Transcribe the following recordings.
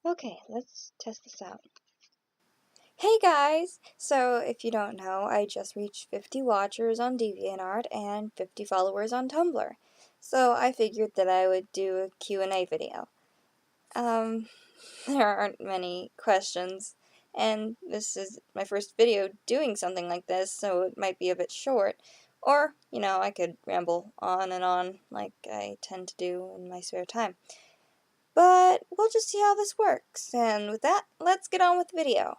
Okay, let's test this out. Hey guys! So, if you don't know, I just reached 50 watchers on DeviantArt and 50 followers on Tumblr. So, I figured that I would do a Q&A video. Um, there aren't many questions, and this is my first video doing something like this, so it might be a bit short. Or, I could ramble on and on like I tend to do in my spare time. But we'll just see how this works, and with that, let's get on with the video.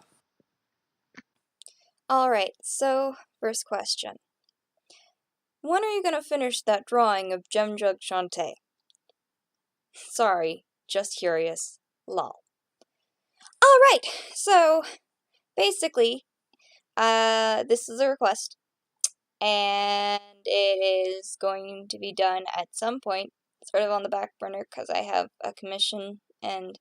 Alright, so first question. When are you gonna finish that drawing of Gem Jug Shantae? Sorry, just curious. Lol. Alright, so basically, this is a request, and it is going to be done at some point, sort of on the back burner, because I have a commission and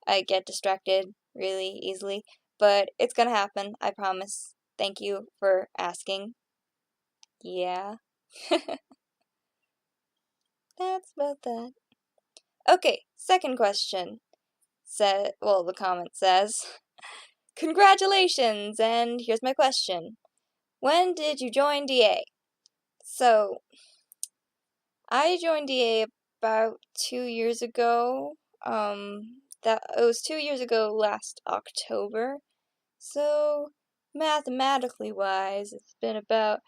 I get distracted really easily, but it's gonna happen, I promise. Thank you for asking. Yeah. That's about that. Okay, second question. The comment says, congratulations, and here's my question. When did you join DA? So, I joined DA about 2 years ago. It was 2 years ago last October. So, mathematically wise, it's been about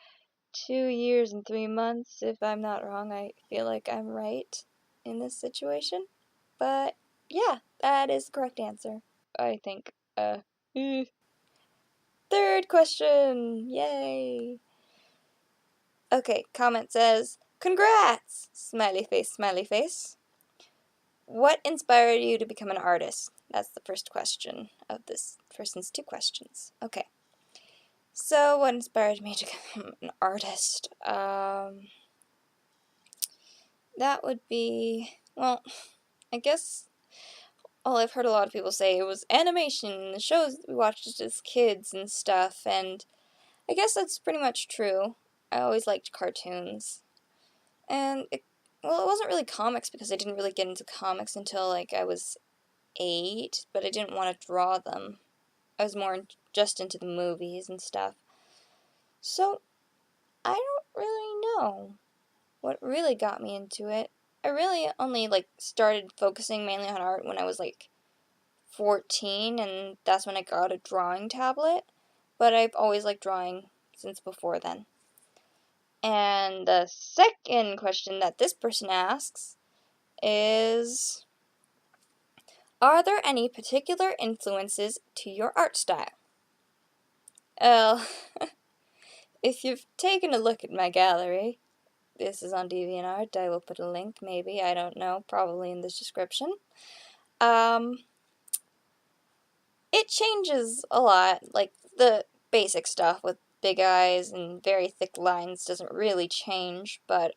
2 years and 3 months, if I'm not wrong. I feel like I'm right in this situation. But yeah, that is the correct answer, I think. Third question! Yay! Okay, comment says, congrats! Smiley face, smiley face. What inspired you to become an artist? That's the first question of this person's two questions. Okay. So, what inspired me to become an artist? That would be, well, I guess I've heard a lot of people say it was animation, the shows that we watched as kids and stuff, and I guess that's pretty much true. I always liked cartoons. And, it wasn't really comics because I didn't really get into comics until, I was 8, but I didn't want to draw them. I was more just into the movies and stuff. So, I don't really know what really got me into it. I really only, started focusing mainly on art when I was, 14, and that's when I got a drawing tablet, but I've always liked drawing since before then. And the second question that this person asks is, are there any particular influences to your art style? Well, if you've taken a look at my gallery, this is on DeviantArt, I will put a link, maybe, I don't know, probably in the description. It changes a lot, the basic stuff with big eyes and very thick lines doesn't really change, but,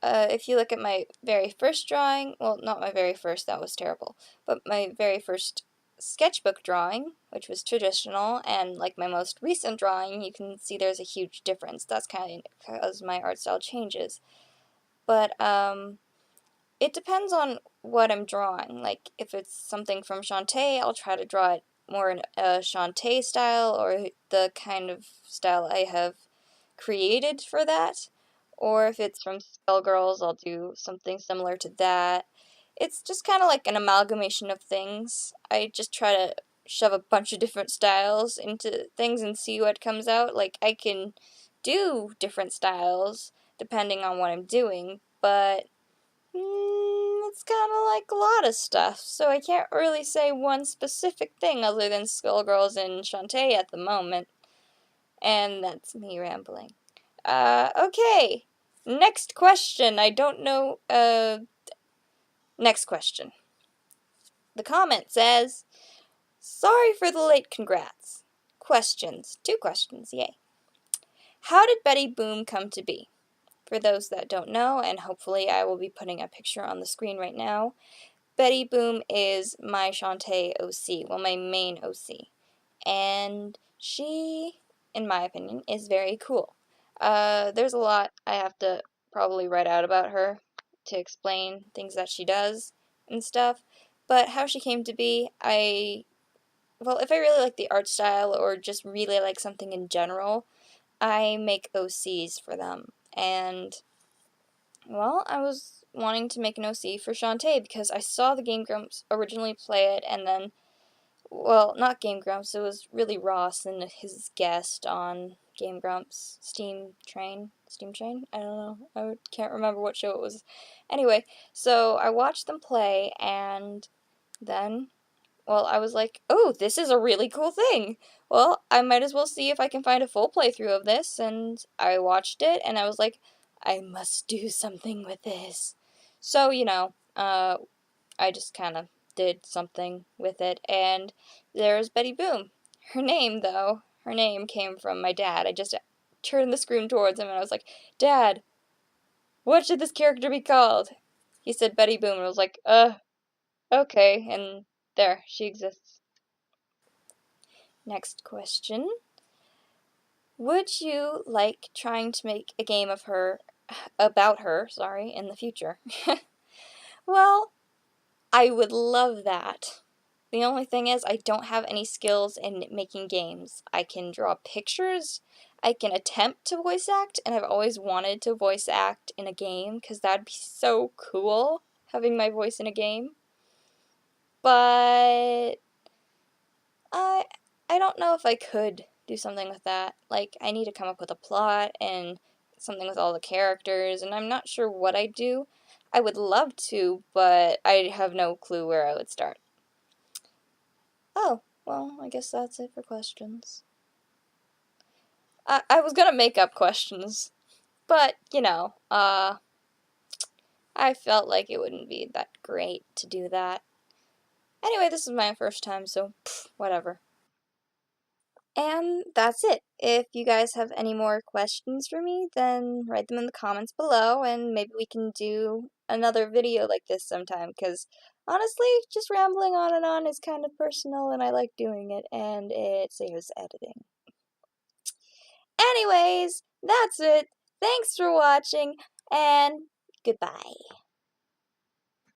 if you look at my very first drawing, well, not my very first, that was terrible, but my very first sketchbook drawing, which was traditional, and, my most recent drawing, you can see there's a huge difference. That's kind of because my art style changes. But, it depends on what I'm drawing. If it's something from Shantae, I'll try to draw it more in a Shantae style, or the kind of style I have created for that. Or if it's from Skullgirls, I'll do something similar to that. It's just kind of like an amalgamation of things. I just try to shove a bunch of different styles into things and see what comes out. I can do different styles depending on what I'm doing, but it's kind of like a lot of stuff, so I can't really say one specific thing other than Skullgirls and Shantae at the moment. And that's me rambling. Okay. Next question. I don't know, next question. The comment says, sorry for the late congrats. Questions. 2 questions, yay. How did Betty Boom come to be? For those that don't know, and hopefully I will be putting a picture on the screen right now, Betty Boom is my Shantae OC, well, my main OC. And she, in my opinion, is very cool. There's a lot I have to probably write out about her to explain things that she does and stuff, But how she came to be, well, if I really like the art style or just really like something in general, I make OCs for them. And, well, I was wanting to make an OC for Shantae because I saw the Game Grumps originally play it, and then, well, not Game Grumps, it was really Ross and his guest on Game Grumps, Steam Train? I don't know. I can't remember what show it was. Anyway, so I watched them play, and then, well, I was like, oh, this is a really cool thing. Well, I might as well see if I can find a full playthrough of this, and I watched it, and I was like, I must do something with this. So, I just kind of did something with it, and there's Betty Boom. Her name came from my dad. I just turned the screen towards him, and I was like, Dad, what should this character be called? He said Betty Boom, and I was like, okay, and there, she exists. Next question. Would you like trying to make a game of her, about her, sorry, in the future? Well, I would love that. The only thing is, I don't have any skills in making games. I can draw pictures, I can attempt to voice act, and I've always wanted to voice act in a game, because that'd be so cool, having my voice in a game. But I I don't know if I could do something with that. Like, I need to come up with a plot and something with all the characters, and I'm not sure what I'd do. I would love to, but I have no clue where I would start. Oh, well, I guess that's it for questions. I was gonna make up questions, but, I felt like it wouldn't be that great to do that. Anyway, this is my first time, so whatever. And that's it. If you guys have any more questions for me, then write them in the comments below, and maybe we can do another video like this sometime, because honestly, just rambling on and on is kind of personal, and I like doing it, and it saves editing. Anyways, that's it. Thanks for watching, and goodbye.